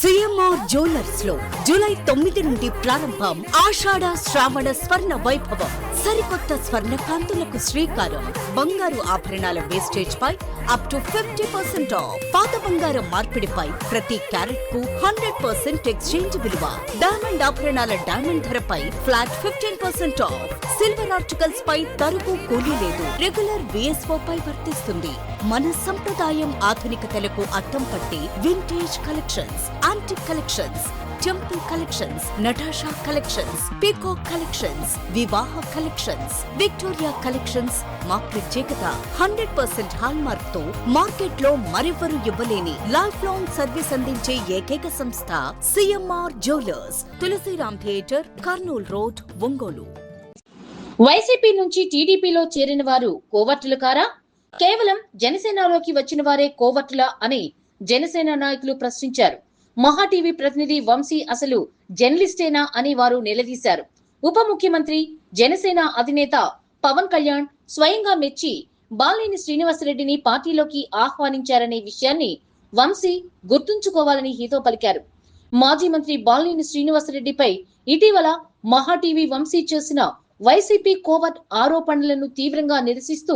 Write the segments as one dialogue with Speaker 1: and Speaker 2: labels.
Speaker 1: CMR jewellers లో July 9 నుండి ప్రారంభం ఆషాఢ శ్రావణ స్వర్ణ వైభవం. సరికొత్త స్వర్ణ కాంతులకు శ్రీకారం. బంగారు ఆభరణాల వేస్టేజ్ పై అప్ టు 50% ఆఫ్. పాత బంగారం మార్పిడిపై ప్రతి క్యారెట్ కు 100% ఎక్స్చేంజ్ విలువ. డైమండ్ ఆభరణాల డైమండ్ ధరపై ఫ్లాట్ 15% ఆఫ్. సిల్వర్ ఆర్టికల్స్ పై తరుగు కూలీ లేదు. రెగ్యులర్ విఎస్ఓ పై వర్తిస్తుంది. మన సంప్రదాయం ఆధునికతలకు అద్దం పట్టి vintage collections, antique collections, temple collections, Natasha collections, peacock collections, వివాహ కలెక్షన్స్, విక్టోరియా కలెక్షన్స్ మా ప్రత్యేకత. 100% హాల్ మార్క్ తో మార్కెట్ లో మరెవరూ ఇవ్వలేని లైఫ్ లాంగ్ సర్వీస్ అందించే ఏకైక సంస్థ CMR jewellers, Tulsiram theatre, Kurnool road, Ongole.
Speaker 2: YCP నుంచి టీడీపీలో చేరిన వారు కోవర్టులు కారా? కేవలం జనసేనలోకి వచ్చిన వారే కోవర్టులా అని జనసేన నాయకులు ప్రశ్నించారు. మహా టీవీ ప్రతినిధి వంశీ అసలు జర్నలిస్టేనా అని వారు నిలదీశారు. ఉప ముఖ్యమంత్రి జనసేన అధినేత పవన్ కళ్యాణ్ స్వయంగా మెచ్చి బాలినేని శ్రీనివాసరెడ్డిని పార్టీలోకి ఆహ్వానించారనే విషయాన్ని వంశీ గుర్తుంచుకోవాలని హితో పలికారు. మాజీ మంత్రి బాలినేని శ్రీనివాసరెడ్డిపై ఇటీవల మహా టీవీ వంశీ చేసిన వైసీపీ కోవర్ట్ ఆరోపణలను తీవ్రంగా నిరసిస్తూ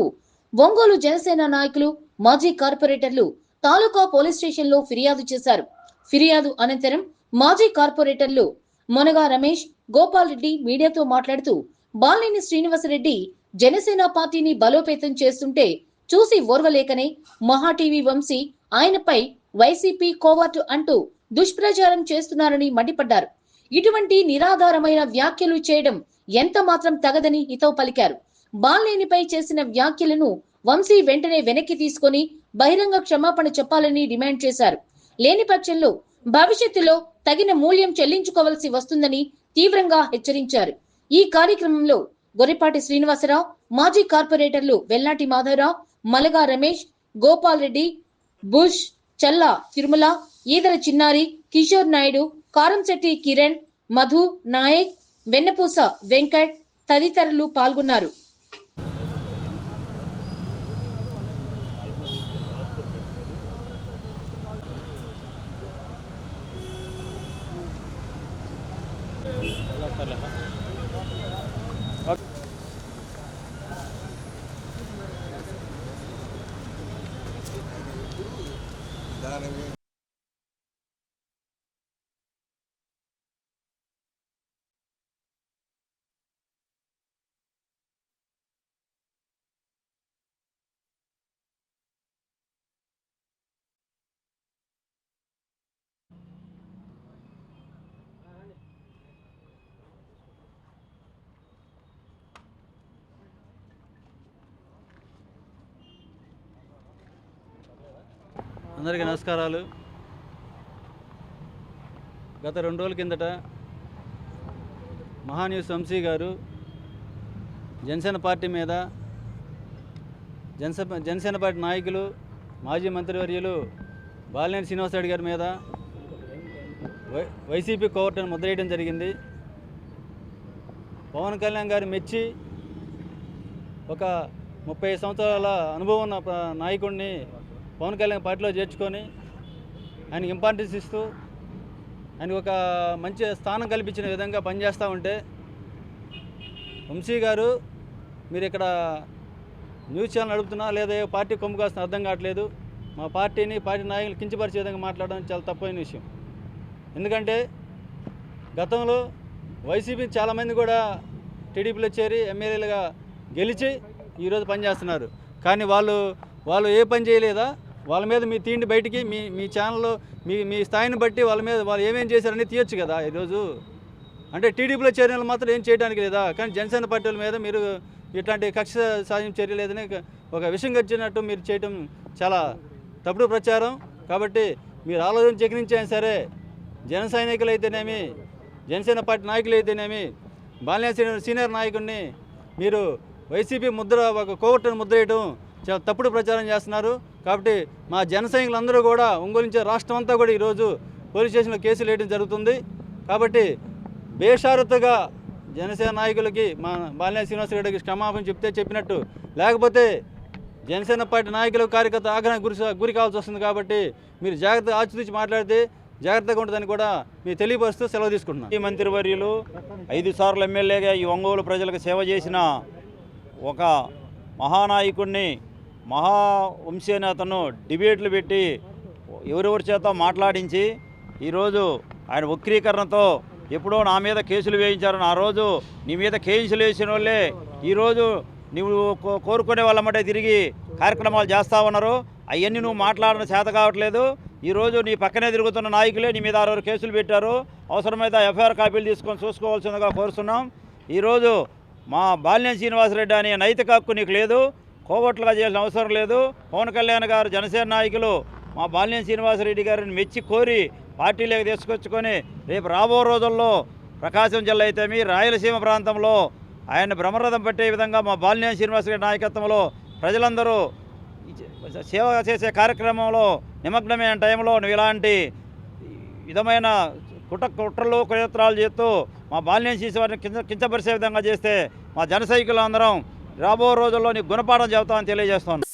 Speaker 2: ఒంగోలు జనసేన నాయకులు, మాజీ కార్పొరేటర్లు తాలూకా పోలీస్ స్టేషన్ లో ఫిర్యాదు చేశారు. ఫిర్యాదు అనంతరం మాజీ కార్పొరేటర్లు మొనగా రమేష్, గోపాల్ రెడ్డి మీడియాతో మాట్లాడుతూ బాలినేని శ్రీనివాసరెడ్డి జనసేన పార్టీని బలోపేతం చేస్తుంటే చూసి ఓర్వలేకనే మహా టీవీ వంశీ ఆయనపై వైసీపీ కోవర్టు అంటూ దుష్ప్రచారం చేస్తున్నారని మండిపడ్డారు. ఇటువంటి నిరాధారమైన వ్యాఖ్యలు చేయడం ఎంత మాత్రం తగదని హితవు పలికారు. బాలినేనిపై చేసిన వ్యాఖ్యలను వంశీ వెంటనే వెనక్కి తీసుకొని బహిరంగ క్షమాపణ చెప్పాలని డిమాండ్ చేశారు. లేని పక్షంలో భవిష్యత్తులో తగిన మూల్యం చెల్లించుకోవాల్సి వస్తుందని తీవ్రంగా హెచ్చరించారు. ఈ కార్యక్రమంలో గొర్రెపాటి శ్రీనివాసరావు, మాజీ కార్పొరేటర్లు వెల్లాటి మాధవరావు, మలగా రమేష్, గోపాల్ రెడ్డి, బుష్, చల్లా తిరుమల, ఈదర చిన్నారి, కిషోర్ నాయుడు, కారంశెట్టి కిరణ్, మధు నాయక్, వెన్నపూస వెంకట్ తదితరులు పాల్గొన్నారు.
Speaker 3: అందరికీ నమస్కారాలు. గత 2 రోజుల కిందట మహాన్యూస్ వంశీ గారు జనసేన పార్టీ మీద, జనసేన పార్టీ నాయకులు, మాజీ మంత్రివర్యులు బాలినేని శ్రీనివాసరెడ్డి గారి మీద వైసీపీ కోవర్టును ముద్రేయడం జరిగింది. పవన్ కళ్యాణ్ గారు మెచ్చి ఒక 30 సంవత్సరాల అనుభవం ఉన్న నాయకుడిని పవన్ కళ్యాణ్ పార్టీలో చేర్చుకొని ఆయనకి ఇంపార్టెన్స్ ఇస్తూ ఆయనకు ఒక మంచి స్థానం కల్పించిన విధంగా పనిచేస్తూ ఉంటే, వంశీ గారు మీరు ఇక్కడ న్యూస్ ఛానల్ నడుపుతున్నా లేదా పార్టీ కొమ్ము కాస్తున్నా అర్థం కావట్లేదు. మా పార్టీని, పార్టీ నాయకులు కించపరిచే విధంగా మాట్లాడడం చాలా తప్పైన విషయం. ఎందుకంటే గతంలో వైసీపీ చాలామంది కూడా టీడీపీలో చేరి ఎమ్మెల్యేలుగా గెలిచి ఈరోజు పనిచేస్తున్నారు. కానీ వాళ్ళు ఏ పని చేయలేదా? వాళ్ళ మీద మీ తీండి బయటికి మీ ఛానల్లో మీ స్థాయిని బట్టి వాళ్ళ మీద వాళ్ళు ఏమేం చేశారని తీయొచ్చు కదా. ఈరోజు అంటే టీడీపీలో చేరిన వాళ్ళు మాత్రం ఏం చేయడానికి లేదా, కానీ జనసేన పార్టీల మీద మీరు ఇట్లాంటి కక్ష సాధ్యం చర్య లేదని ఒక విషయం వచ్చినట్టు మీరు చేయటం చాలా తప్పుడు ప్రచారం. కాబట్టి మీరు ఆలోచన చక్రించైనా సరే జన సైనికులు అయితేనేమి, జనసేన పార్టీ నాయకులు అయితేనేమి, బాలినేని సీనియర్ నాయకుడిని మీరు వైసీపీ ఒక కోవర్టును ముద్రేయడం చాలా తప్పుడు ప్రచారం చేస్తున్నారు. కాబట్టి మా జన సైనికులందరూ కూడా ఒంగోలు నుంచి రాష్ట్రం అంతా కూడా ఈరోజు పోలీస్ స్టేషన్లో కేసులు వేయడం జరుగుతుంది. కాబట్టి బేషరతుగా జనసేన నాయకులకి మా బాలినేని శ్రీనివాసరెడ్డికి క్షమాపణ చెప్పినట్టు, లేకపోతే జనసేన పార్టీ నాయకులు, కార్యకర్త ఆగ్రహానికి గురి కావాల్సి వస్తుంది. కాబట్టి మీరు జాగ్రత్తగా ఆచితూచి మాట్లాడితే జాగ్రత్తగా ఉంటుందని కూడా మీకు తెలియపరుస్తూ సెలవు తీసుకుంటున్నాను.
Speaker 4: ఈ మంత్రివర్యులు 5 సార్లు ఎమ్మెల్యేగా ఈ ఒంగోలు ప్రజలకు సేవ చేసిన ఒక మహానాయకుడిని, మహావంశీనేతను డిబేట్లు పెట్టి ఎవరెవరి చేత మాట్లాడించి ఈరోజు ఆయన వక్రీకరణతో ఎప్పుడో నా మీద కేసులు వేయించారని, ఆ రోజు నీ మీద కేసులు వేసిన వాళ్ళే ఈరోజు నువ్వు కోరుకునే వాళ్ళమంటే తిరిగి కార్యక్రమాలు చేస్తా ఉన్నారు. అవన్నీ నువ్వు మాట్లాడడం చేత కావట్లేదు. ఈరోజు నీ పక్కనే తిరుగుతున్న నాయకులే నీ మీద 6 కేసులు పెట్టారు. అవసరమైతే ఎఫ్ఐఆర్ కాపీలు తీసుకొని చూసుకోవాల్సిందిగా కోరుతున్నాం. ఈరోజు మా బాలినేని శ్రీనివాసరెడ్డి అనే నైతిక హక్కు నీకు లేదు, కోవట్లుగా చేయాల్సిన అవసరం లేదు. పవన్ కళ్యాణ్ గారు, జనసేన నాయకులు మా బాలినేని శ్రీనివాసరెడ్డి గారిని మెచ్చి కోరి పార్టీలోకి తీసుకొచ్చుకొని రేపు రాబో రోజుల్లో ప్రకాశం జిల్లా అయితేమి రాయలసీమ ప్రాంతంలో ఆయన బ్రహ్మరథం పట్టే విధంగా మా బాలినేని శ్రీనివాసరెడ్డి నాయకత్వంలో ప్రజలందరూ సేవ చేసే కార్యక్రమంలో నిమగ్నమైన టైంలో నువ్వు ఇలాంటి విధమైన కుట్రలు కుయత్రాలు చేస్తూ మా బాలినేని శ్రీనివాసరెడ్డిని కించపరిచే విధంగా చేస్తే మా జన సైనికులు అందరం రాబో రోజుల్లో నీకు గుణపాఠం చెబుతామని తెలియజేస్తాను.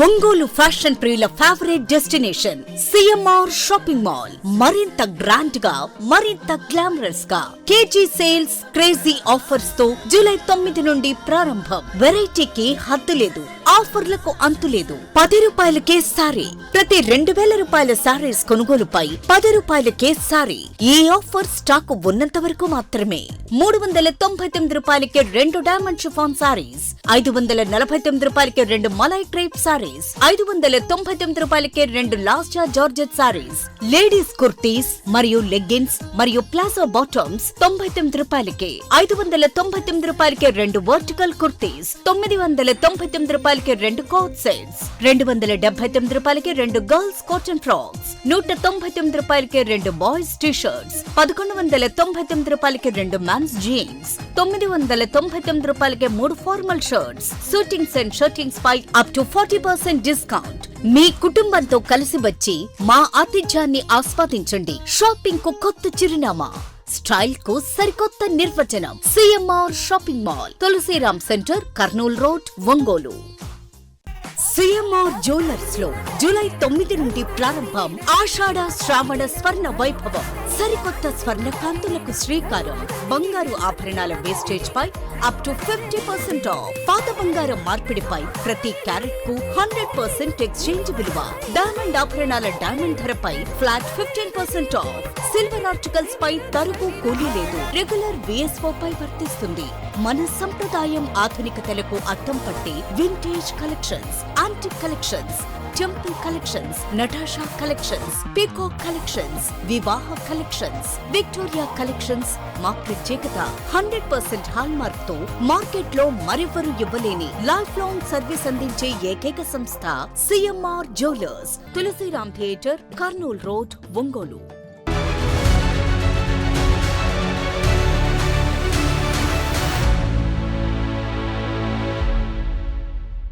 Speaker 1: ఒంగోలు ఫ్యాషన్ ప్రియుల favourite destination CMR shopping mall. మరింత గ్రాండ్ గా, మరింత గ్లామరస్ గా కేజీ సేల్స్, క్రేజీ ఆఫర్స్ తో జూలై 9 నుండి ప్రారంభం. వెరైటీకి హద్దు లేదు, ఆఫర్లకు అంతు లేదు. 10 రూపాయలకే సారీ. ప్రతి 2000 రూపాయల సారీస్ కొనుగోలుపై 10 రూపాయలకే సారీ. ఈ ఆఫర్ స్టాక్ ఉన్నంత వరకు మాత్రమే. 399 రూపాయలకే 2 డైమండ్ షిఫాన్ సారీస్, 549 రూపాయలకే 2 మలై క్రేప్ సారీస్, 599 రూపాయలకే 2 లాస్టా జార్జెట్ సారీస్, లేడీస్ కుర్తీస్ మరియు లెగ్గిన్స్ మరియు ప్లాజో బాటమ్స్ 99 రూపాయలకే, 599 రూపాయలకే 2 వర్టికల్ కుర్తీస్, 999 రూపాయలకే 2 కోట్ సెట్స్, 279 రూపాయలకే 2 గర్ల్స్ కాటన్ ఫ్రాక్స్, 199 రూపాయలకే 2 బాయ్స్ టీ షర్ట్స్, 1199 రూపాయలకే 2 మెన్స్ జీన్స్, 999 రూపాయలకే 3 formal shirts, suitings and shirtings పై అప్ టు 40% డిస్కౌంట్. మీ కుటుంబంతో కలిసి వచ్చి మా ఆతిథ్యాన్ని ఆస్వాదించండి. షాపింగ్ కు కొత్త చిరునామా, స్టైల్ కు సరికొత్త నిర్వచనం. CMR shopping mall, Tulsiram centre, Kurnool road, Ongole. CMR jewellers లో జూలై 9 నుండి ప్రారంభం. ఆషాఢ శ్రావణ స్వర్ణ వైభవం. సరికొత్త స్వర్ణ కాంతులకు శ్రీకారం. బంగారు ఆభరణాల వేస్టేజ్ పై అప్ టు 50% ఆఫ్. పాత బంగారం మార్పిడిపై ప్రతి క్యారెట్ కు 100% ఎక్స్చేంజ్ విలువ. డైమండ్ ఆభరణాల డైమండ్ ధరపై ఫ్లాట్ 15% ఆఫ్. సిల్వర్ ఆర్టికల్స్ పై తరుగు కూలీ లేదు. రెగ్యులర్ విఎస్ఓ పై వర్తిస్తుంది. మన సంప్రదాయం ఆధునికతలకు అద్దం పట్టే vintage collections, antique collections, temple collections, Natasha collections, peacock collections, వివాహ కలెక్షన్స్, విక్టోరియా కలెక్షన్స్. మా ప్రత్యేకత 100% హాల్ మార్క్ తో మార్కెట్ లో మరెవరూ ఇవ్వలేని లైఫ్ లాంగ్ సర్వీస్ అందించే ఏకైక సంస్థ CMR jewellers. Tulsiram theatre, Kurnool road, Ongole.